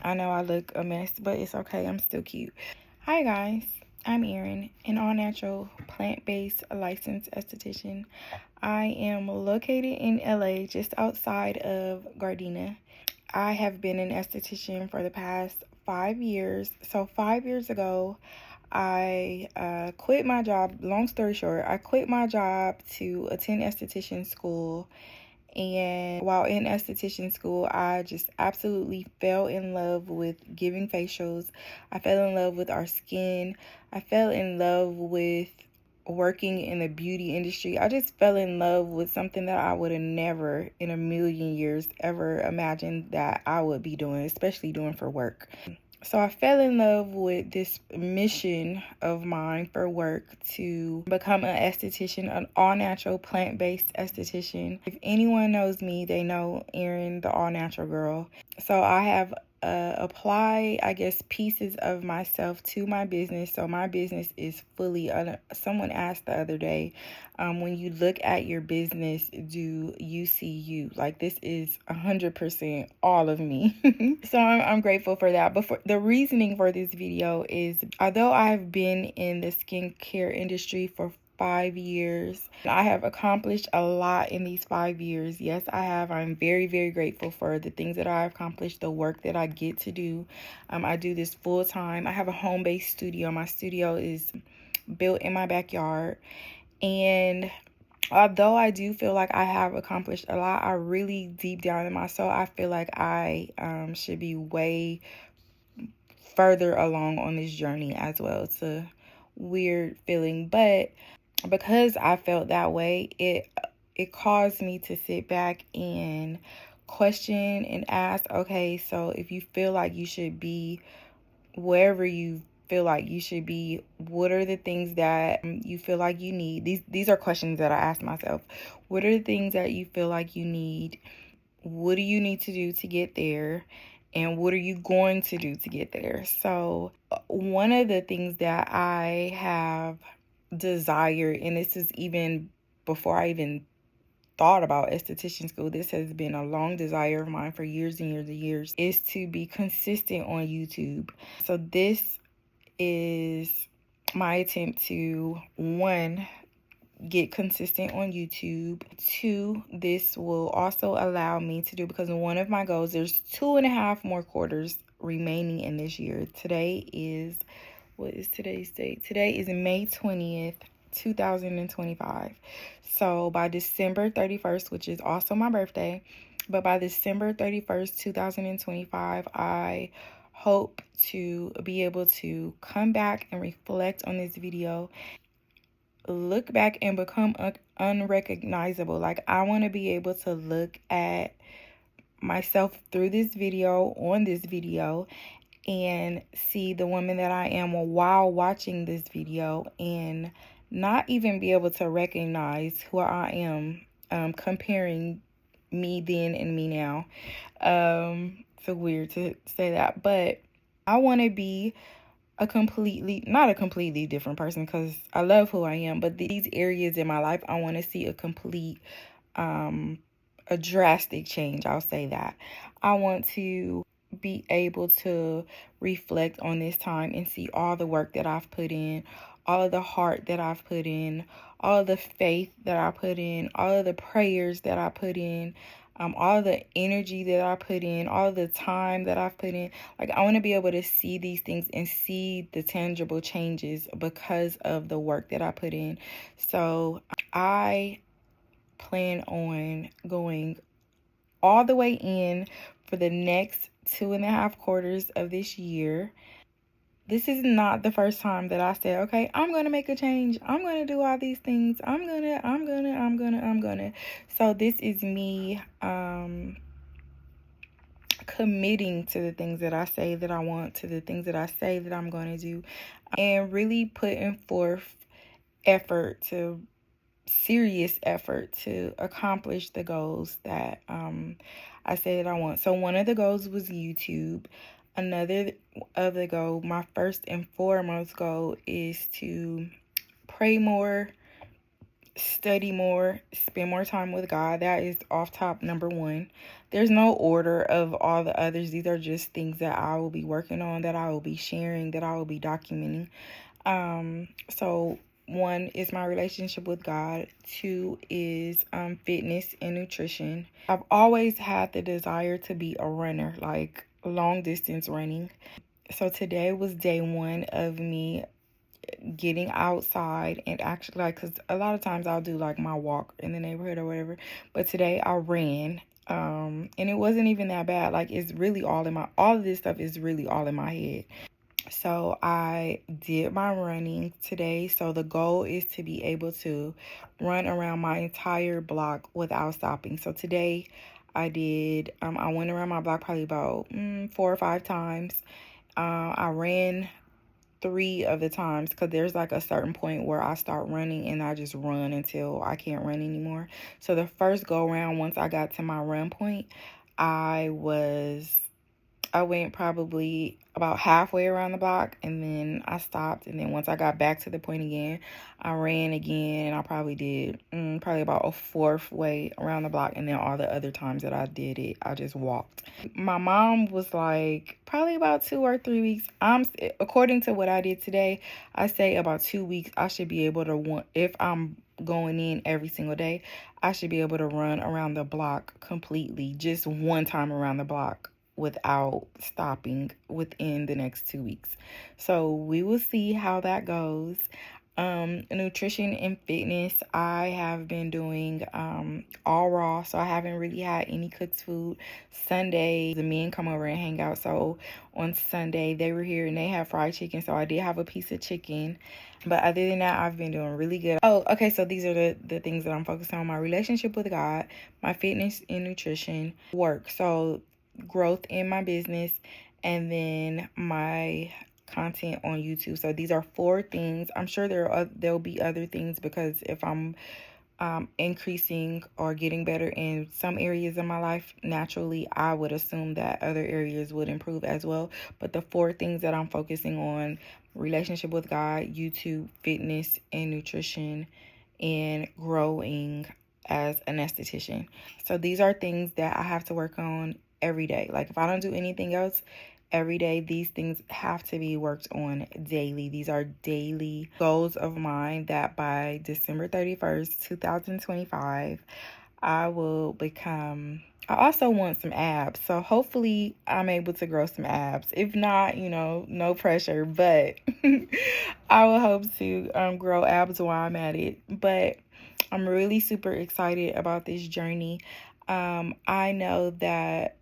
I know I look a mess, but it's okay. I'm still cute. Hi guys, I'm Erin, an all-natural, plant-based licensed esthetician. I am located in LA, just outside of Gardena. I have been an esthetician for the past 5 years. So 5 years ago, I quit my job. Long story short, I quit my job to attend esthetician school. And while in esthetician school, I just absolutely fell in love with giving facials. I fell in love with our skin. I fell in love with working in the beauty industry. I just fell in love with something that I would have never in a million years ever imagined that I would be doing, especially doing for work. So I fell in love with this mission of mine for work to become an esthetician, an all-natural, plant-based esthetician. If anyone knows me, they know Erin, the all-natural girl. So I have apply, I guess, pieces of myself to my business. So my business is fully, someone asked the other day, when you look at your business, do you see you? Like, this is 100% all of me. So I'm grateful for that. But the reasoning for this video is, although I've been in the skincare industry for 5 years, I have accomplished a lot in these 5 years. Yes, I have. I'm very, very grateful for the things that I've accomplished, the work that I get to do. I do this full time. I have a home-based studio. My studio is built in my backyard. And although I do feel like I have accomplished a lot, I really, deep down in my soul, I feel like I should be way further along on this journey as well. It's a weird feeling, but because I felt that way, it caused me to sit back and question and ask, okay, so if you feel like you should be wherever you feel like you should be, what are the things that you feel like you need? These are questions that I ask myself. What are the things that you feel like you need? What do you need to do to get there? And what are you going to do to get there? So one of the things that I have desired, and this is even before I even thought about esthetician school, this has been a long desire of mine for years and years and years, is to be consistent on YouTube. So this is my attempt to, one, get consistent on YouTube. Two, this will also allow me to do, because one of my goals, there's 2.5 more quarters remaining in this year. Today is, what is today's date? Today is May 20th, 2025. So by December 31st, which is also my birthday, but by December 31st, 2025, I hope to be able to come back and reflect on this video, look back and become unrecognizable. Like, I want to be able to look at myself through this video, on this video, and see the woman that I am while watching this video, and not even be able to recognize who I am, comparing me then and me now. So weird to say that, but I want to be not a completely different person, because I love who I am, but these areas in my life, I want to see a drastic change. I'll say that. I want to be able to reflect on this time and see all the work that I've put in, all of the heart that I've put in, all of the faith that I put in, all of the prayers that I put in, all of the energy that I put in, all of the time that I've put in. Like, I want to be able to see these things and see the tangible changes because of the work that I put in. So I plan on going all the way in for the next 2.5 quarters of this year. This is not the first time that I said, okay, I'm going to make a change. I'm going to do all these things. I'm going to. So this is me committing to the things that I say that I want, to the things that I say that I'm going to do, and really putting forth serious effort to accomplish the goals that I say that I want. So one of the goals was YouTube. Another of the goal, my first and foremost goal, is to pray more, study more, spend more time with God. That is off top number one. There's no order of all the others. These are just things that I will be working on, that I will be sharing, that I will be documenting. So one is my relationship with God. Two is fitness and nutrition. I've always had the desire to be a runner, like long distance running. So today was day one of me getting outside and actually, like, because a lot of times I'll do like my walk in the neighborhood or whatever, but today I ran, and it wasn't even that bad. Like, it's really all of this stuff is really all in my head. So I did my running today. So the goal is to be able to run around my entire block without stopping. So today I went around my block probably about 4 or 5 times. I ran 3 of the times, because there's like a certain point where I start running and I just run until I can't run anymore. So the first go around, once I got to my run point, I went probably about halfway around the block, and then I stopped. And then once I got back to the point again, I ran again, and I probably did probably about a fourth way around the block. And then all the other times that I did it, I just walked. My mom was like, probably about 2 or 3 weeks. According to what I did today, I say about 2 weeks, I should be able to if I'm going in every single day, I should be able to run around the block completely, just one time around the block without stopping within the next 2 weeks. So we will see how that goes. Nutrition and fitness, I have been doing all raw, so I haven't really had any cooked food. Sunday, the men come over and hang out, so on Sunday they were here and they had fried chicken, so I did have a piece of chicken. But other than that, I've been doing really good. Oh, okay, so these are the things that I'm focused on: my relationship with God, my fitness and nutrition, work, so growth in my business, and then my content on YouTube. So these are 4 things. I'm sure there'll be other things, because if I'm increasing or getting better in some areas of my life, naturally I would assume that other areas would improve as well. But the 4 things that I'm focusing on: relationship with God, YouTube, fitness and nutrition, and growing as an esthetician. So these are things that I have to work on every day. Like, if I don't do anything else every day, these things have to be worked on daily. These are daily goals of mine, that by December 31st, 2025, I will become. I also want some abs, so hopefully I'm able to grow some abs. If not, no pressure, but I will hope to grow abs while I'm at it. But I'm really super excited about this journey. I know that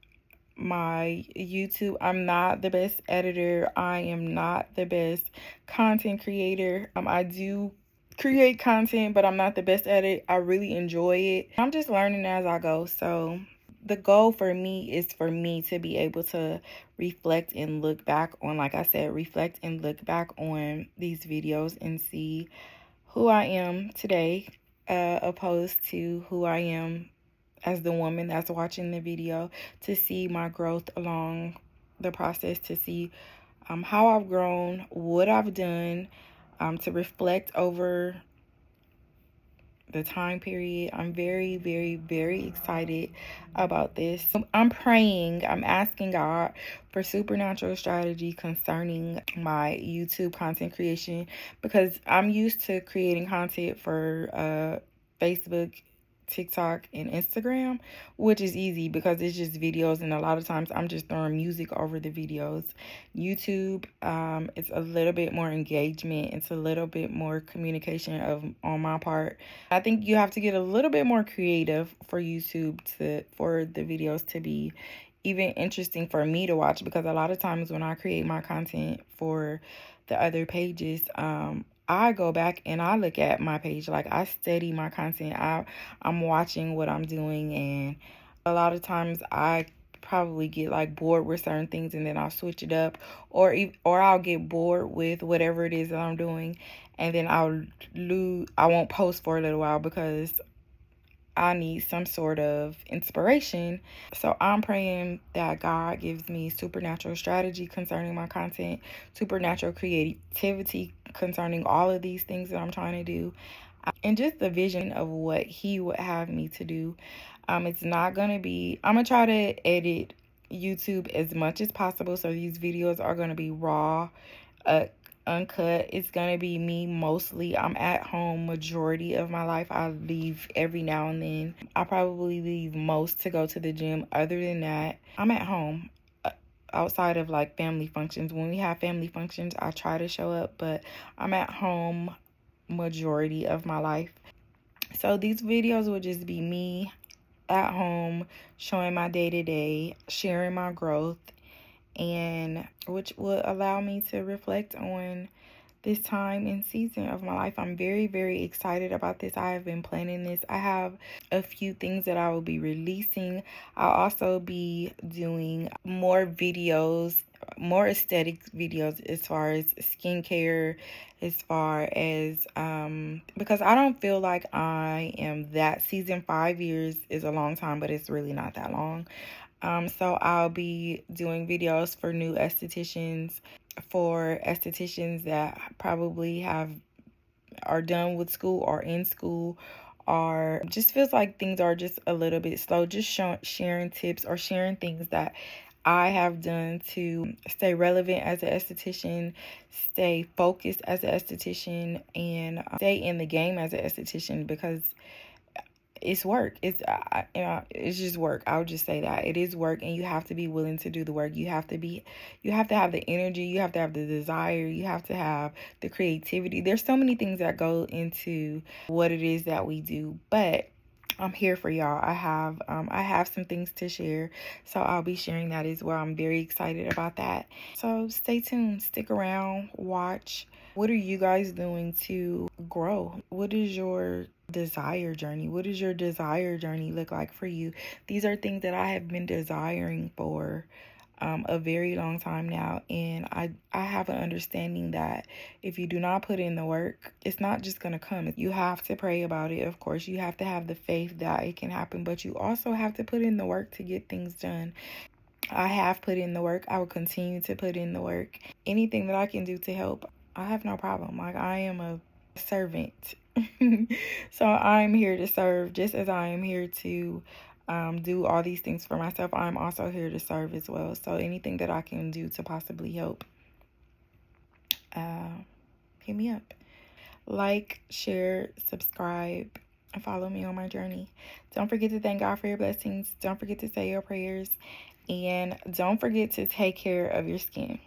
my YouTube, I'm not the best editor. I am not the best content creator. I do create content, but I'm not the best at it. I really enjoy it. I'm just learning as I go. So the goal for me is for me to be able to reflect and look back on, like I said, reflect and look back on these videos and see who I am today, opposed to who I am as the woman that's watching the video, to see my growth along the process, to see how I've grown, what I've done, to reflect over the time period. I'm very, very, very excited about this. I'm praying, I'm asking God for supernatural strategy concerning my YouTube content creation, because I'm used to creating content for Facebook, TikTok, and Instagram, which is easy because it's just videos, and a lot of times I'm just throwing music over the videos. YouTube, it's a little bit more engagement, it's a little bit more communication on my part. I think you have to get a little bit more creative for YouTube for the videos to be even interesting for me to watch, because a lot of times when I create my content for the other pages, I go back and I look at my page, like I study my content. I'm watching what I'm doing, and a lot of times I probably get like bored with certain things, and then I'll switch it up, or I'll get bored with whatever it is that I'm doing, and then I won't post for a little while because I need some sort of inspiration. So I'm praying that God gives me supernatural strategy concerning my content, supernatural creativity concerning all of these things that I'm trying to do. and just the vision of what he would have me to do. It's not going to be, I'm going to try to edit YouTube as much as possible. So these videos are going to be raw, uh, uncut. It's going to be me mostly. I'm at home majority of my life. I leave every now and then. I probably leave most to go to the gym. Other than that, I'm at home. Outside of like family functions, when we have family functions, I try to show up, but I'm at home majority of my life. So these videos will just be me at home, showing my day to day, sharing my growth, and which will allow me to reflect on this time and season of my life. I'm very, very excited about this. I have been planning this. I have a few things that I will be releasing. I'll also be doing more videos, more aesthetic videos as far as skincare, as far as because I don't feel like I am that seasoned. 5 years is a long time, but it's really not that long. So I'll be doing videos for new estheticians, for estheticians that probably are done with school or in school, or just feels like things are just a little bit slow. Just sharing tips or sharing things that I have done to stay relevant as an esthetician, stay focused as an esthetician, and stay in the game as an esthetician, because it's work. It's just work. I would just say that it is work, and you have to be willing to do the work. You have to have the energy. You have to have the desire. You have to have the creativity. There's so many things that go into what it is that we do, but I'm here for y'all. I have some things to share, so I'll be sharing that as well. I'm very excited about that. So stay tuned, stick around, watch. What are you guys doing to grow? What is your desire journey? What does your desire journey look like for you? These are things that I have been desiring for a very long time now, and I have an understanding that if you do not put in the work, it's not just going to come. You have to pray about it. Of course, you have to have the faith that it can happen, but you also have to put in the work to get things done. I have put in the work. I will continue to put in the work. Anything that I can do to help, I have no problem. Like, I am a servant. So I'm here to serve, just as I am here to do all these things for myself. I'm also here to serve as well. So anything that I can do to possibly help, hit me up. Like, share, subscribe, and follow me on my journey. Don't forget to thank God for your blessings. Don't forget to say your prayers. And don't forget to take care of your skin.